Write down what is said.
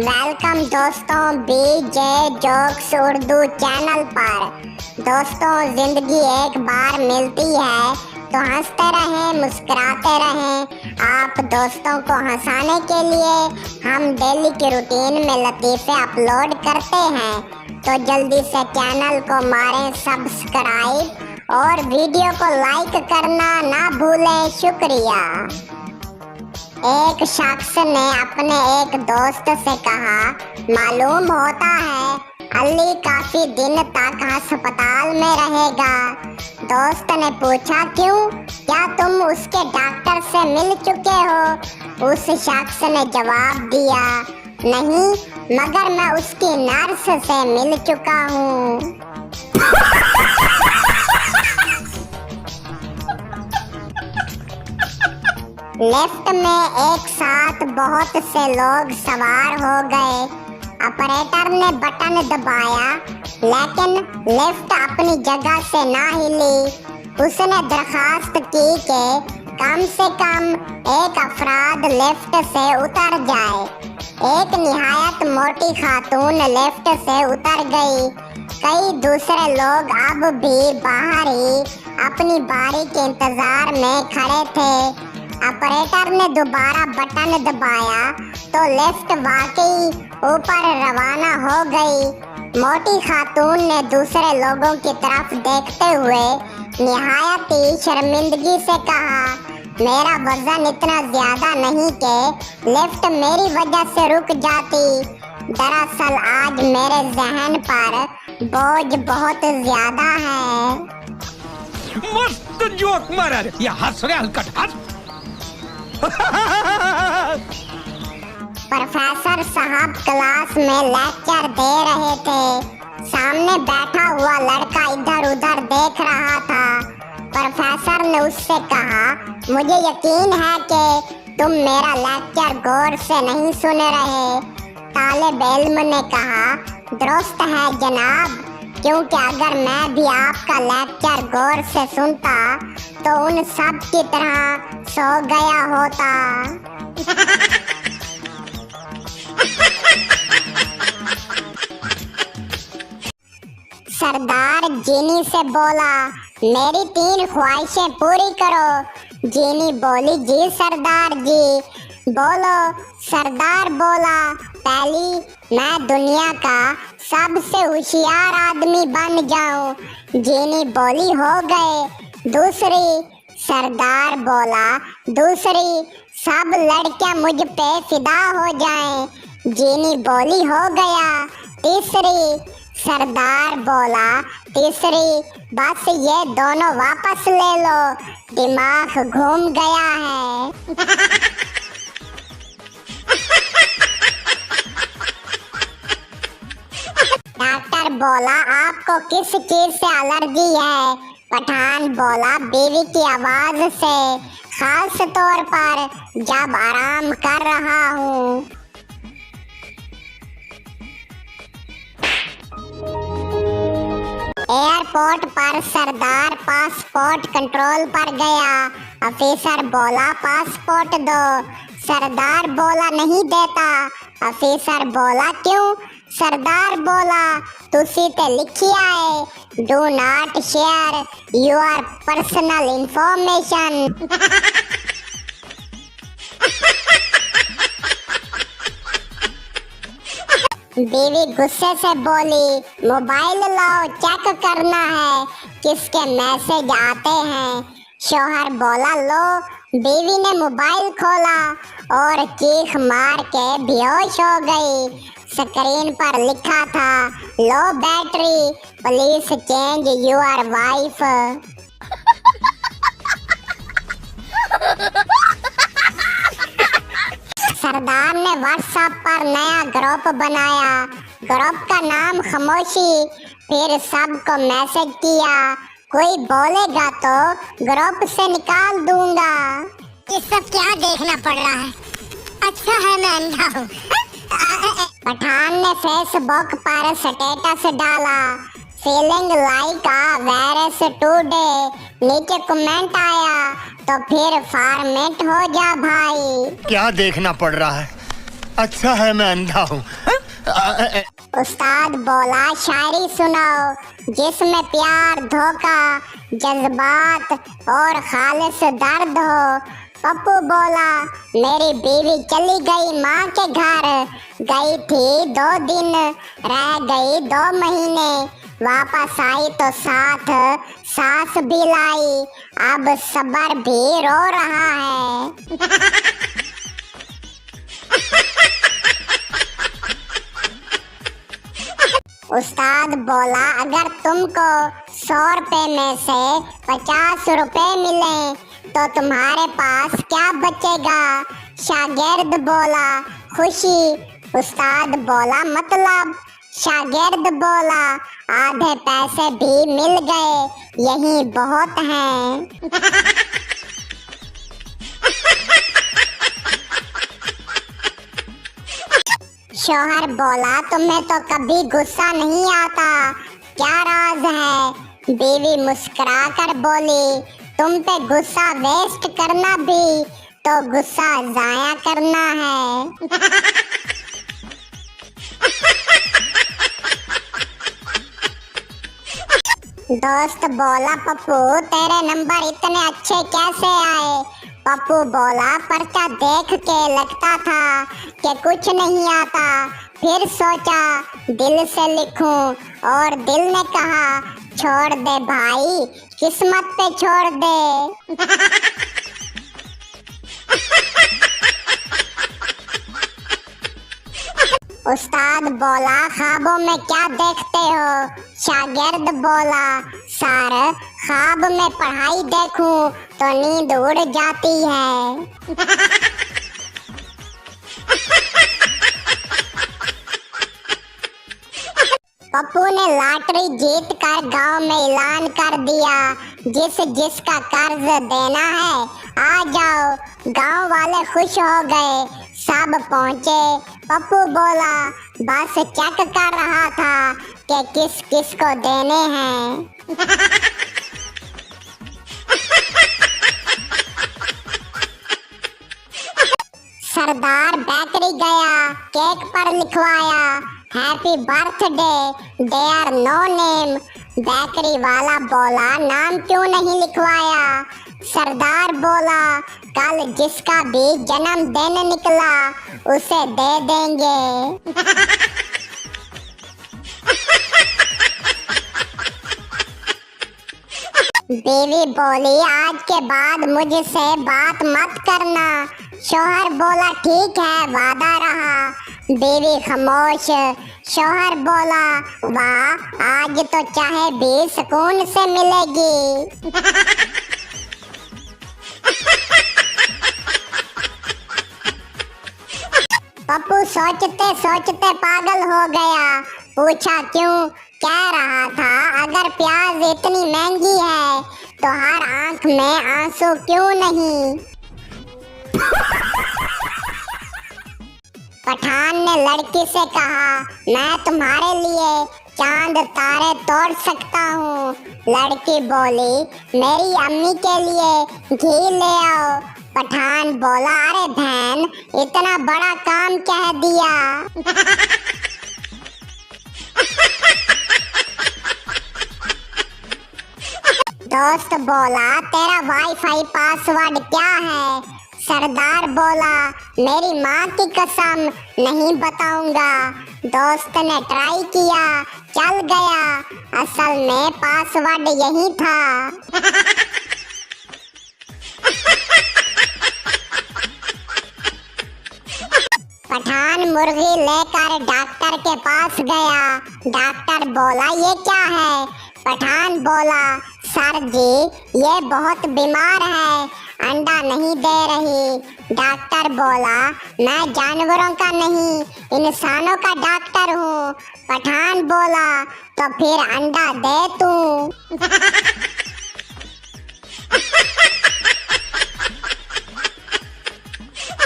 Welcome दोस्तों बीजे jokes Urdu channel पर। दोस्तों जिंदगी एक बार मिलती है तो हंसते रहें, मुस्कुराते रहें। आप दोस्तों को हंसाने के लिए हम डेली की रूटीन में लतीफ़े अपलोड करते हैं, तो जल्दी से चैनल को मारें सब्सक्राइब और वीडियो को लाइक करना ना भूलें। शुक्रिया। एक शख्स ने अपने एक दोस्त से कहा, मालूम होता है अली काफी दिन तक अस्पताल में रहेगा। दोस्त ने पूछा, क्यों, क्या तुम उसके डॉक्टर से मिल चुके हो? उस शख्स ने जवाब दिया, नहीं, मगर मैं उसकी नर्स से मिल चुका हूँ। लिफ्ट में एक साथ बहुत से लोग सवार हो गए। ऑपरेटर ने बटन दबाया, लेकिन लिफ्ट अपनी जगह से ना हिली। उसने दरखास्त की कि कम से कम एक अफराद लिफ्ट से उतर जाए। एक निहायत मोटी खातून लिफ्ट से उतर गई। कई दूसरे लोग अब भी बाहर ही अपनी बारी के इंतजार में खड़े थे। ऑपरेटर ने दोबारा बटन दबाया तो लिफ्ट वाकई ऊपर रवाना हो गई। मोटी खातून ने दूसरे लोगों की तरफ देखते हुए निहायत ही शर्मिंदगी से कहा, मेरा वजन इतना ज्यादा नहीं कि लिफ्ट मेरी वजह से रुक जाती। दरअसल आज मेरे जहन पर बोझ बहुत ज्यादा है। मस्त जोक मारा रे, या हंस रे हलकट हंस। प्रोफेसर साहब क्लास में लेक्चर दे रहे थे। सामने बैठा हुआ लड़का इधर उधर देख रहा था। प्रोफेसर ने उससे कहा, मुझे यकीन है कि तुम मेरा लेक्चर गौर से नहीं सुन रहे। तालिब इल्म ने कहा, दुरुस्त है जनाब, क्योंकि अगर मैं भी आपका लेक्चर गौर से सुनता तो उन सब की तरह सो गया होता। सरदार जीनी से बोला, मेरी 3 ख्वाहिशें पूरी करो। जीनी बोली, जी सरदार जी। बोलो। सरदार बोला, पहली, मैं दुनिया का सबसे होशियार आदमी बन जाऊं। जीनी बोली, हो गए। दूसरी, सरदार बोला, दूसरी, सब लड़कियां मुझ पे फिदा हो जाएं। जीनी बोली, हो गया। तीसरी, सरदार बोला, तीसरी, बस ये दोनों वापस ले लो, दिमाग घूम गया है। डॉक्टर बोला, आपको किस चीज से एलर्जी है? पठान बोला, बीवी की आवाज से, खास तौर पर जब आराम कर रहा हूँ। एयरपोर्ट पर सरदार पासपोर्ट कंट्रोल पर गया। ऑफिसर बोला, पासपोर्ट दो। सरदार बोला, नहीं देता। ऑफिसर बोला, क्यों? सरदार बोला, तुसी ते लिखिया है, do not share your personal information. बीवी गुस्से से बोली, मोबाइल लाओ, चेक करना है किसके मैसेज आते हैं। शौहर बोला, लो। बीवी ने मोबाइल खोला और चीख मार के बेहोश हो गई। स्क्रीन पर लिखा था, low battery, please change your wife. सरदार ने व्हाट्सएप पर नया ग्रुप बनाया। ग्रुप का नाम खामोशी। फिर सबको मैसेज किया, कोई बोलेगा तो ग्रुप से निकाल दूंगा। ये सब क्या देखना पड़ रहा है? अच्छा है मैं अंधा हूँ। पठान ने फेसबुक पर स्टेटस डाला, फीलिंग लाइक आ वायरस टुडे। नीचे कमेंट आया, तो फिर फॉर्मेट हो जा भाई। क्या देखना पड़ रहा है? अच्छा है मैं अंधा हूँ। उस्ताद बोला शायरी सुनाओ जिसमें प्यार, धोखा, जज्बात और खालिस दर्द हो। पप्पू बोला मेरी बीवी चली गई माँ के घर, गई थी 2 दिन, रह गई 2 महीने, वापस आई तो साथ सास भी लाई, अब सबर भी रो रहा है। उस्ताद बोला अगर तुमको 100 रुपए में से 50 रुपए मिले तो तुम्हारे पास क्या बचेगा? शागिर्द बोला खुशी। उस्ताद बोला मतलब? शागिर्द बोला आधे पैसे भी मिल गए, यही बहुत हैं। शौहर बोला तुम्हें तो कभी गुस्सा नहीं आता, क्या राज है? बीवी मुस्कुरा कर बोली तुम पे गुस्सा वेस्ट करना भी तो गुस्सा जाया करना है। दोस्त बोला पप्पू तेरे नंबर इतने अच्छे कैसे आए? पप्पू बोला पर्चा देख के लगता था कि कुछ नहीं आता, फिर सोचा दिल से लिखूं और दिल ने कहा छोड़ दे भाई, किस्मत पे छोड़ दे। उस्ताद बोला ख्वाबों में क्या देखते हो? शागिर्द बोला सर ख्वाब में पढ़ाई देखूं तो नींद उड़ जाती है। पप्पू ने लॉटरी जीत कर गांव में ऐलान कर दिया जिसका कर्ज देना है आ जाओ। गांव वाले खुश हो गए, सब पहुंचे। पप्पू बोला बस चेक कर रहा था कि किस किस को देने हैं। सरदार बेकरी गया, केक पर लिखवाया happy birthday there no name. Bakery वाला बोला नाम क्यों नहीं लिखवाया? सरदार बोला कल जिसका भी जन्मदिन निकला उसे दे देंगे। बीवी बोली आज के बाद मुझसे बात मत करना। शौहर बोला ठीक है वादा रहा। बीवी खामोश। शौहर बोला वाह आज तो चाहे भी सुकून से मिलेगी। पप्पू सोचते सोचते पागल हो गया। पूछा क्यों? कह रहा था अगर प्याज इतनी महंगी है तो हर आंख में आंसू क्यों नहीं? पठान ने लड़की से कहा मैं तुम्हारे लिए चांद तारे तोड़ सकता हूँ। लड़की बोली मेरी अम्मी के लिए घी ले आओ। पठान बोला अरे बहन इतना बड़ा काम कह दिया। दोस्त बोला तेरा वाईफाई पासवर्ड क्या है? सरदार बोला मेरी माँ की कसम नहीं बताऊंगा। दोस्त ने ट्राई किया, चल गया, असल में पासवर्ड यही था। पठान मुर्गी लेकर डॉक्टर के पास गया। डॉक्टर बोला ये क्या है? पठान बोला सर जी ये बहुत बीमार है, अंडा नहीं दे रही। डॉक्टर बोला मैं जानवरों का नहीं इंसानों का डॉक्टर हूँ। पठान बोला तो फिर अंडा दे तू।